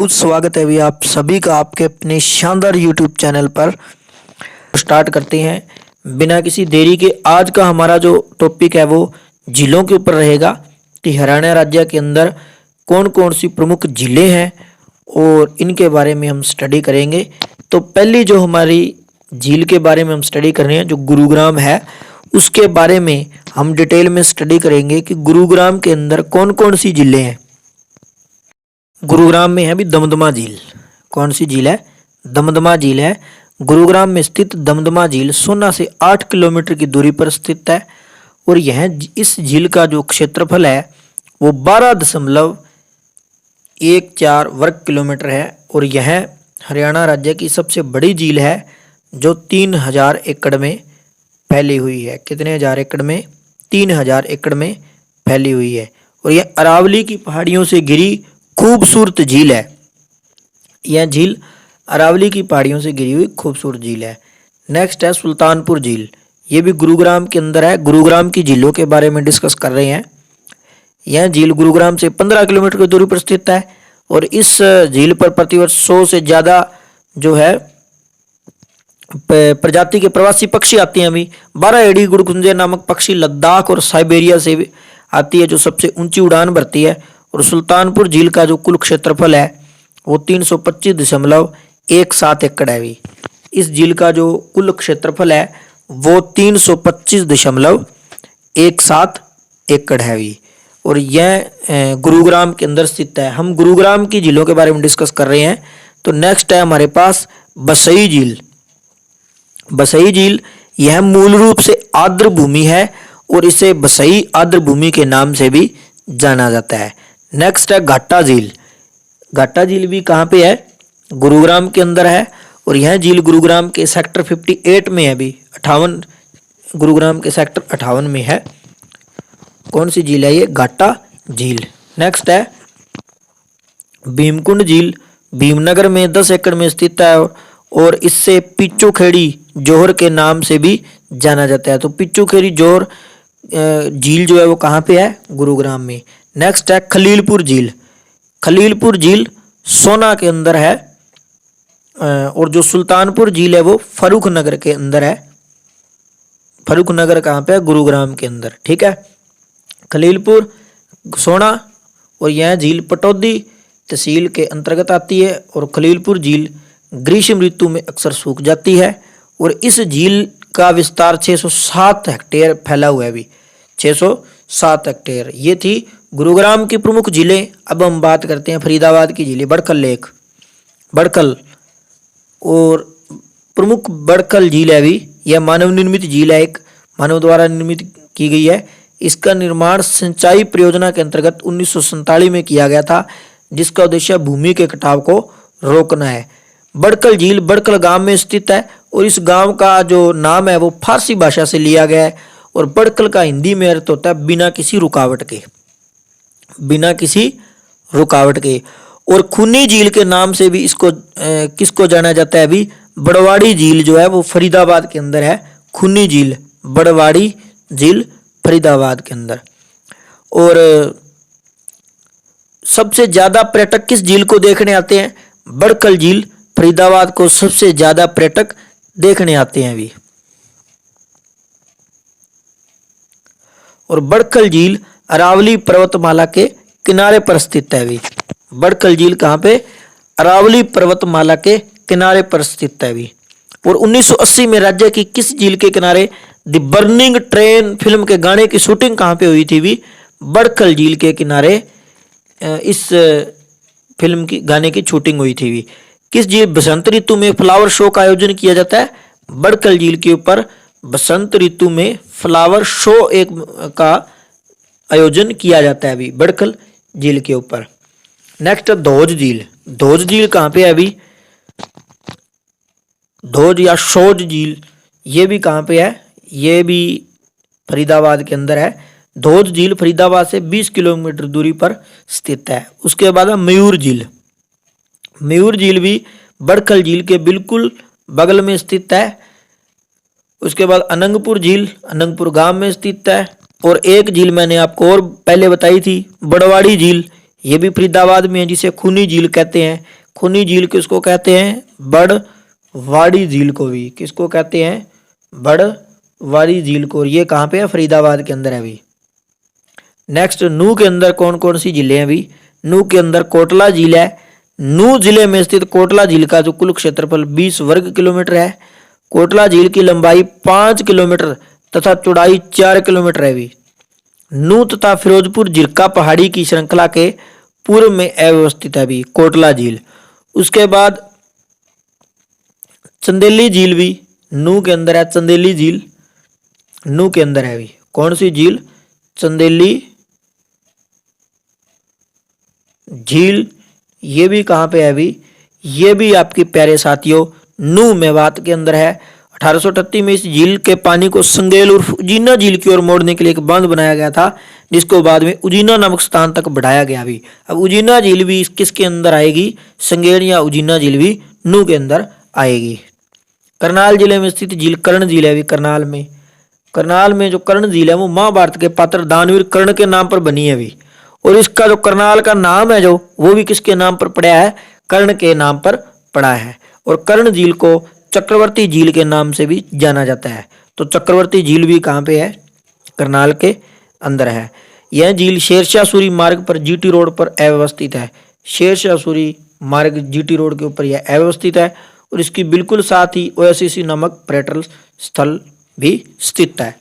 बहुत स्वागत है भी आप सभी का आपके अपने शानदार यूट्यूब चैनल पर। स्टार्ट करते हैं बिना किसी देरी के। आज का हमारा जो टॉपिक है वो झीलों के ऊपर रहेगा कि हरियाणा राज्य के अंदर कौन कौन सी प्रमुख झीलें हैं और इनके बारे में हम स्टडी करेंगे। तो पहली जो हमारी झील के बारे में हम स्टडी कर रहे हैं जो गुरुग्राम है, उसके बारे में हम डिटेल में स्टडी करेंगे कि गुरुग्राम के अंदर कौन कौन सी झीलें हैं। गुरुग्राम में है भी दमदमा झील। कौन सी झील है? दमदमा झील है। गुरुग्राम में स्थित दमदमा झील सोना से 8 किलोमीटर की दूरी पर स्थित है और यह इस झील का जो क्षेत्रफल है वो 12.14 वर्ग किलोमीटर है और यह हरियाणा राज्य की सबसे बड़ी झील है जो 3000 एकड़ में फैली हुई है। कितने हजार एकड़ में? 3000 एकड़ में फैली हुई है और यह अरावली की पहाड़ियों से घिरी खूबसूरत झील है। यह झील अरावली की पहाड़ियों से घिरी हुई खूबसूरत झील है। नेक्स्ट है सुल्तानपुर झील। ये भी गुरुग्राम के अंदर है। गुरुग्राम की झीलों के बारे में डिस्कस कर रहे हैं। यह झील गुरुग्राम से 15 किलोमीटर की दूरी पर स्थित है और इस झील पर प्रतिवर्ष 100 से ज़्यादा जो है प्रजाति के प्रवासी पक्षी आते हैं। अभी 12 एडी गुड़कुंजे नामक पक्षी लद्दाख और साइबेरिया से भी आती है जो सबसे ऊंची उड़ान भरती है। और सुल्तानपुर झील का जो कुल क्षेत्रफल है वो 325.17 एकड़ है। भी इस झील का जो कुल क्षेत्रफल है वो 325.17 एकड़ है। भी और यह गुरुग्राम के अंदर स्थित है। हम गुरुग्राम की झीलों के बारे में डिस्कस कर रहे हैं। तो नेक्स्ट है हमारे पास बसई झील। बसई झील यह मूल रूप से आर्द्र भूमि है और इसे बसई आर्द्र भूमि के नाम से भी जाना जाता है। नेक्स्ट है घाटा झील। घाटा झील भी कहाँ पे है? गुरुग्राम के अंदर है और यह झील गुरुग्राम के सेक्टर 58 में है। भी 58 गुरुग्राम के सेक्टर 58 में है। कौन सी झील है ये? घाटा झील। नेक्स्ट है भीमकुंड झील। भीमनगर में 10 एकड़ में स्थित है और इससे पिच्चूखेड़ी जोहर के नाम से भी जाना जाता है। तो पिच्चूखेड़ी जोहर झील जो है वो कहाँ पे है? गुरुग्राम में। नेक्स्ट है खलीलपुर झील। खलीलपुर झील सोना के अंदर है और जो सुल्तानपुर झील है वो फर्रुख नगर के अंदर है। फर्रुख नगर कहाँ पे है? गुरुग्राम के अंदर। ठीक है। खलीलपुर सोना और यह झील पटौदी तहसील के अंतर्गत आती है और खलीलपुर झील ग्रीष्म ऋतु में अक्सर सूख जाती है और इस झील का विस्तार 607 हेक्टेयर फैला हुआ है। भी 607 हेक्टेयर। ये थी गुरुग्राम की प्रमुख झीलें। अब हम बात करते हैं फरीदाबाद की झीलें। बड़खल लेक। बड़खल और प्रमुख बड़खल झील है। भी यह मानव निर्मित झील है। एक मानव द्वारा निर्मित की गई है। इसका निर्माण सिंचाई परियोजना के अंतर्गत 1947 में किया गया था जिसका उद्देश्य भूमि के कटाव को रोकना है। बड़खल झील बड़खल गांव में स्थित है और इस गांव का जो नाम है वो फारसी भाषा से लिया गया है और बड़खल का हिंदी में अर्थ होता है बिना किसी रुकावट के। बिना किसी रुकावट के। और खूनी झील के नाम से भी इसको किसको जाना जाता है? अभी बड़वाड़ी झील जो है वो फरीदाबाद के अंदर है। खूनी झील, बड़वाड़ी झील फरीदाबाद के अंदर। और सबसे ज्यादा पर्यटक किस झील को देखने आते हैं? बड़खल झील फरीदाबाद को सबसे ज्यादा पर्यटक देखने आते हैं। भी और बड़खल झील अरावली पर्वतमाला के किनारे पर स्थित है। भी बड़खल झील कहाँ पे? अरावली पर्वतमाला के किनारे पर स्थित है। भी और 1980 में राज्य की किस झील के किनारे द बर्निंग ट्रेन फिल्म के गाने की शूटिंग कहाँ पे हुई थी? भी बड़खल झील के किनारे इस फिल्म की गाने की शूटिंग हुई थी। भी किस झील बसंत ऋतु में फ्लावर शो का आयोजन किया जाता है? बड़खल झील के ऊपर बसंत ऋतु में फ्लावर शो एक का आयोजन किया जाता है। अभी बड़खल झील के ऊपर। नेक्स्ट धौज झील। धौज झील कहाँ पे है? अभी धौज या शोज झील ये भी कहाँ पे है? ये भी फरीदाबाद के अंदर है। धौज झील फरीदाबाद से 20 किलोमीटर दूरी पर स्थित है। उसके बाद मयूर झील। मयूर झील भी बड़खल झील के बिल्कुल बगल में स्थित है। उसके बाद अनंगपुर झील अनंगपुर गांव में स्थित है। और एक झील मैंने आपको और पहले बताई थी बड़वाड़ी झील, ये भी फरीदाबाद में है, जिसे खूनी झील कहते हैं। खूनी झील किसको कहते हैं? बड़वाड़ी झील को भी किसको कहते हैं? बड़वाड़ी झील को। ये कहाँ पे है? फरीदाबाद के अंदर है अभी। नेक्स्ट, नूह के अंदर कौन कौन सी झीलें हैं अभी? नूह के अंदर कोटला झील है। नूह जिले में स्थित कोटला झील का जो कुल क्षेत्रफल 20 वर्ग किलोमीटर है। कोटला झील की लंबाई 5 किलोमीटर तथा चौड़ाई 4 किलोमीटर है अभी। नूह तथा फिरोजपुर झीरका पहाड़ी की श्रृंखला के पूर्व में अवस्थित है अभी कोटला झील। उसके बाद चंदेली झील भी नूह के अंदर है। चंदेली झील नूह के अंदर है अभी। कौन सी झील? चंदेली झील। ये भी कहाँ पे है अभी? ये भी आपके प्यारे साथियों नूह मेवात के अंदर है। 1838 में इस झील के पानी को संगेल और उजीना झील की ओर मोड़ने के लिए एक बांध बनाया गया था, जिसको बाद में उजीना नामक स्थान तक बढ़ाया गया भी। अब उजीना झील भी किसके अंदर आएगी? संगेल या उजीना झील भी नूह के अंदर आएगी। करनाल जिले में स्थित झील कर्ण झील है अभी। करनाल में जो कर्ण झील है वो महाभारत के पात्र दानवीर कर्ण के नाम पर बनी है अभी। और इसका जो करनाल का नाम है जो वो भी किसके नाम पर पड़ा है? कर्ण के नाम पर पड़ा है। और कर्ण झील को चक्रवर्ती झील के नाम से भी जाना जाता है। तो चक्रवर्ती झील भी कहाँ पे है? करनाल के अंदर है। यह झील शेरशाह सूरी मार्ग पर जीटी रोड पर अवस्थित है। शेरशाह सूरी मार्ग जीटी रोड के ऊपर यह अवस्थित है। और इसकी बिल्कुल साथ ही ओएसिसी नामक पर्यटन स्थल भी स्थित है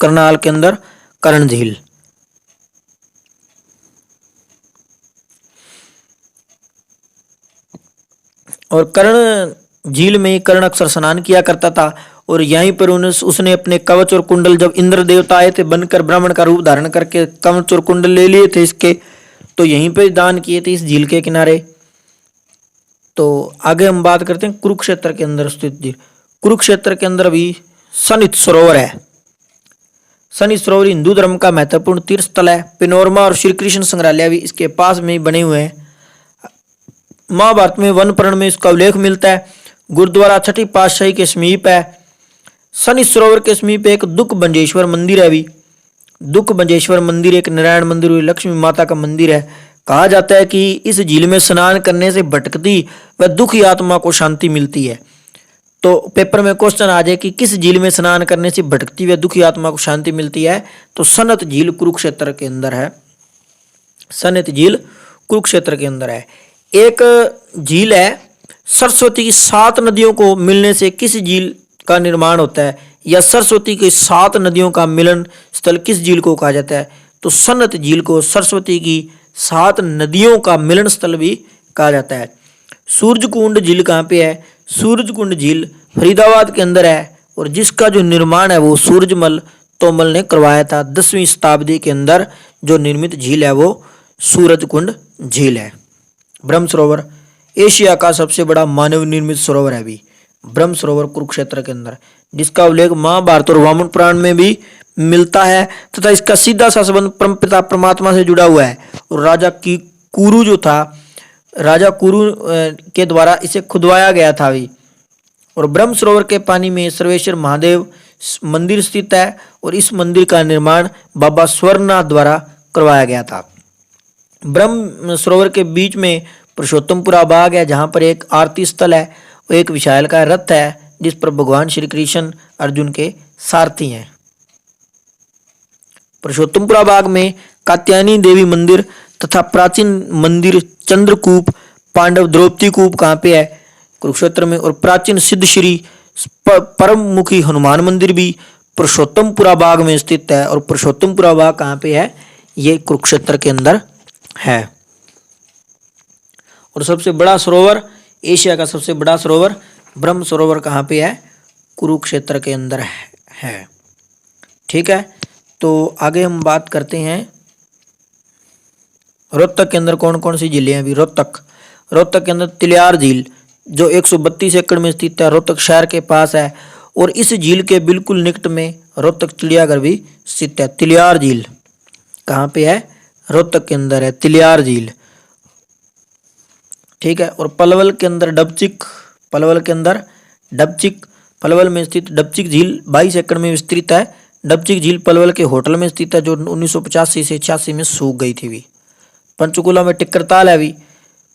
करनाल के अंदर, कर्ण झील। और कर्ण झील में कर्ण अक्सर स्नान किया करता था। और यहीं पर उसने अपने कवच और कुंडल, जब इंद्र देवता आए थे बनकर ब्राह्मण का रूप धारण करके, कवच और कुंडल ले लिए थे इसके, तो यहीं पर दान किए थे इस झील के किनारे। तो आगे हम बात करते हैं कुरुक्षेत्र के अंदर स्थित झील। कुरुक्षेत्र के अंदर भी सनित सरोवर है। सनित सरोवर हिंदू धर्म का महत्वपूर्ण तीर्थ स्थल है। पेनोरमा और श्री कृष्ण संग्रहालय भी इसके पास में ही बने हुए हैं। महाभारत में वन पर्व में इसका उल्लेख मिलता है। गुरुद्वारा छठी पातशाही के समीप है। सनित सरोवर के समीप एक दुख भंजेश्वर मंदिर है अभी। दुख भंजेश्वर मंदिर एक नारायण मंदिर और लक्ष्मी माता का मंदिर है। कहा जाता है कि इस झील में स्नान करने से भटकती व दुखी आत्मा को शांति मिलती है। तो पेपर में क्वेश्चन आ जाए कि किस झील में स्नान करने से भटकती व दुखी आत्मा को शांति मिलती है, तो सनत झील कुरुक्षेत्र के अंदर है। सनत झील कुरुक्षेत्र के अंदर है। एक झील है सरस्वती की 7 नदियों को मिलने से किस झील का निर्माण होता है, या सरस्वती की 7 नदियों का मिलन स्थल किस झील को कहा जाता है? तो सनत झील को सरस्वती की 7 नदियों का मिलन स्थल भी कहा जाता है। सूरजकुंड झील कहाँ पे है? सूरजकुंड झील फरीदाबाद के अंदर है। और जिसका जो निर्माण है वो सूरजमल तोमल ने करवाया था 10वीं शताब्दी के अंदर। जो निर्मित झील है वो सूरजकुंड झील है। ब्रह्म सरोवर एशिया का सबसे बड़ा मानव निर्मित सरोवर है अभी ब्रह्म सरोवर कुरुक्षेत्र के अंदर, जिसका उल्लेख महाभारत और वामन पुराण में भी मिलता है तथा इसका सीधा सा संबंध परमपिता परमात्मा से जुड़ा हुआ है। और राजा की कुरु जो था, राजा कुरु के द्वारा इसे खुदवाया गया था अभी। और ब्रह्म सरोवर के पानी में सर्वेश्वर महादेव मंदिर स्थित है। और इस मंदिर का निर्माण बाबा स्वर्णनाथ द्वारा करवाया गया था। ब्रह्म सरोवर के बीच में पुरुषोत्तमपुरा बाग है, जहाँ पर एक आरती स्थल है और एक विशालकाय रथ है जिस पर भगवान श्री कृष्ण अर्जुन के सारथी हैं। पुरुषोत्तमपुरा बाग में कात्यायनी देवी मंदिर तथा प्राचीन मंदिर चंद्रकूप पांडव द्रौपदी कूप कहाँ पे है? कुरुक्षेत्र में। और प्राचीन सिद्ध श्री परम मुखी हनुमान मंदिर भी पुरुषोत्तमपुरा बाग में स्थित है। और पुरुषोत्तमपुरा बाग कहाँ पे है? ये कुरुक्षेत्र के अंदर है। और सबसे बड़ा सरोवर, एशिया का सबसे बड़ा सरोवर ब्रह्म सरोवर कहाँ पे है? कुरुक्षेत्र के अंदर है। ठीक है, तो आगे हम बात करते हैं रोहतक के अंदर कौन कौन सी झीलें हैं अभी। रोहतक के अंदर तिलियार झील जो 132 एकड़ में स्थित है, रोहतक शहर के पास है। और इस झील के बिल्कुल निकट में रोहतक चिड़ियाघर भी स्थित है। तिलियार झील कहाँ पे है? रोहतक के अंदर है तिलियार झील। ठीक है, और पलवल के अंदर डबचिक, पलवल में स्थित डबचिक झील 22 एकड़ में विस्तृत है। डबचिक झील पलवल के होटल में स्थित है, जो 1985 से 86 में सूख गई थी भी। पंचकुला में टिक्करताल है भी,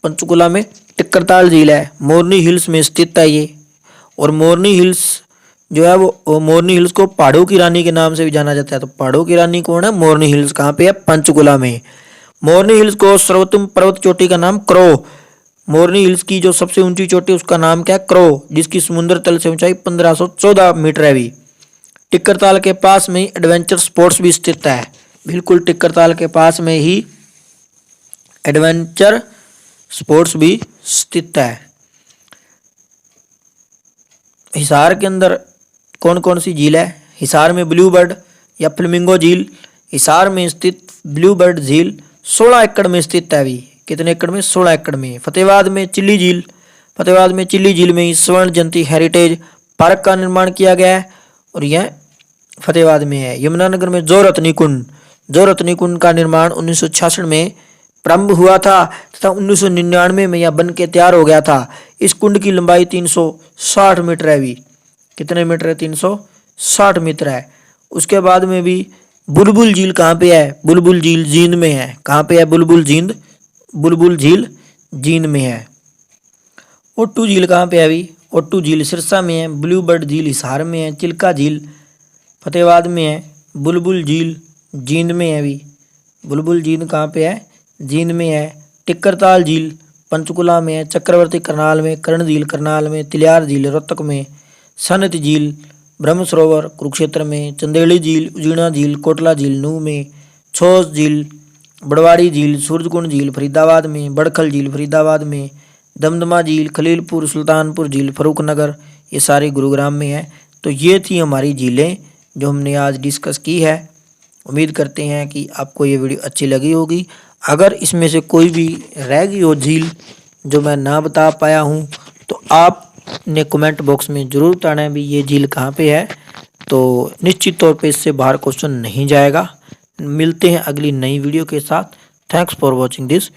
पंचकुला में टिक्करताल झील है, मोरनी हिल्स में स्थित है ये। और मोरनी हिल्स जो है वो मोरनी हिल्स को पहाड़ों की रानी के नाम से भी जाना जाता है। तो पहाड़ों की रानी कौन है? मोरनी हिल्स। कहाँ पे है? पंचकुला में। मोरनी हिल्स को सर्वोत्तम पर्वत चोटी का नाम क्रो। मोरनी हिल्स की जो सबसे ऊंची चोटी उसका नाम क्या है? क्रो, जिसकी समुद्र तल से ऊंचाई 1514 मीटर है भी। टिक्करताल के पास में ही एडवेंचर स्पोर्ट्स भी स्थित है, बिल्कुल टिक्करताल के पास में ही एडवेंचर स्पोर्ट्स भी स्थित है। हिसार के अंदर कौन कौन सी झील है? हिसार में ब्लू बर्ड या फ्लेमिंगो झील। हिसार में स्थित ब्लू बर्ड झील 16 एकड़ में स्थित है अभी। कितने एकड़ में? 16 एकड़ में। फतेहाबाद में चिल्ली झील, फतेहाबाद में चिल्ली झील में ही स्वर्ण जयंती हेरिटेज पार्क का निर्माण किया गया है और यह फतेहाबाद में है। यमुनानगर में जोरतनी कुंड, जोरतनी कुंड का निर्माण 1966 में प्रारंभ हुआ था तथा 1999 में यह बन के तैयार हो गया था। इस कुंड की लंबाई 360 मीटर है भी। कितने मीटर है? 360 मीटर है। उसके बाद में भी बुलबुल झील कहाँ पे है? बुलबुल झील जींद में है। कहाँ पे है बुलबुल झील? बुलबुल झील जींद में है। ओट्टू झील कहाँ पे है अभी? ओट्टू झील सिरसा में है। ब्लू बर्ड झील हिसार में है। चिल्का झील फतेहाबाद में है। बुलबुल झील जींद में है अभी। बुलबुल झील कहाँ पे है? जींद में है। टिक्करताल झील पंचकुला में है। चक्रवर्ती करनाल में, कर्ण झील करनाल में, तिलियार झील रोहतक में, सनत झील ब्रह्म सरोवर कुरुक्षेत्र में, चंदेली झील उजीना झील कोटला झील नूह में, छोस झील बड़वाड़ी झील सूरजकुंड झील फरीदाबाद में, बड़खल झील फरीदाबाद में, दमदमा झील खलीलपुर सुल्तानपुर झील फरूखनगर, ये सारी गुरुग्राम में है। तो ये थी हमारी झीलें जो हमने आज डिस्कस की है। उम्मीद करते हैं कि आपको ये वीडियो अच्छी लगी होगी। अगर इसमें से कोई भी रह गई हो झील जो मैं ना बता पाया हूँ तो आपने कमेंट बॉक्स में ज़रूर बताना है भी ये झील कहाँ पे है। तो निश्चित तौर पे इससे बाहर क्वेश्चन नहीं जाएगा। मिलते हैं अगली नई वीडियो के साथ। Thanks for watching this.